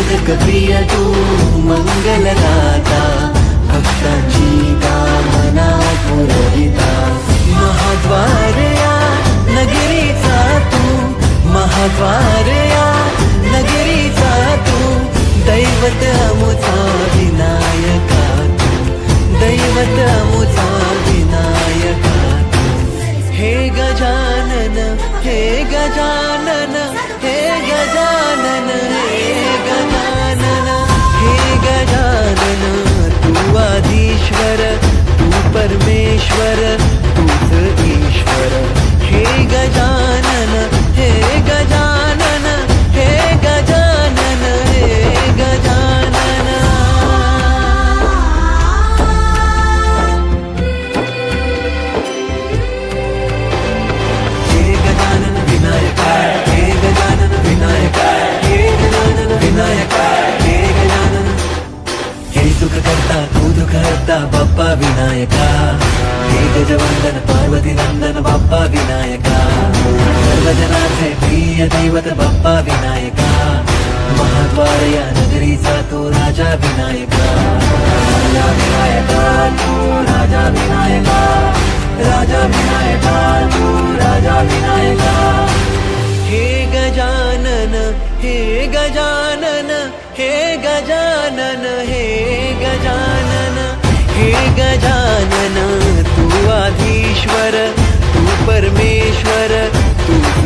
मोदक प्रिय तू मंगलदाता, भक्तांची कामना पुरविता। महाद्वार या नगरीचा तू, महाद्वार या नगरीचा तू, दैवत अमुचा विनायका तू, दैवत अमुचा विनायका तू। हे गजानन, हे गजानन, हे गजानन, हे गजानन, हे गजानन, तू आदिश्वर, तू परमेश्वर, तूच ईश्वर। हे गजानन, हे गजानन, हे गजानन, हे गजानन। हे गजानन विनायका, हे गजानन विनायका, हे गजानन विनायका, हे गजानन। हे सुख करता तू दुःख हरता बाप्पा विनायका, हे गजवंदन पार्वती नंदन बाप्पा विनायका, सर्वजनाचे प्रिय दैवत बाप्पा विनायका। महाद्वार या नगरीचा तू राजा विनायका, राजा विनायका तू राजा विनायका, राजा विनायका तू राजा विनायका। हे गजानन, हे गजानन, हे गजानन, हे गजानन, हे गजानन, तू आदिश्वर, तू परमेश्वर, तूच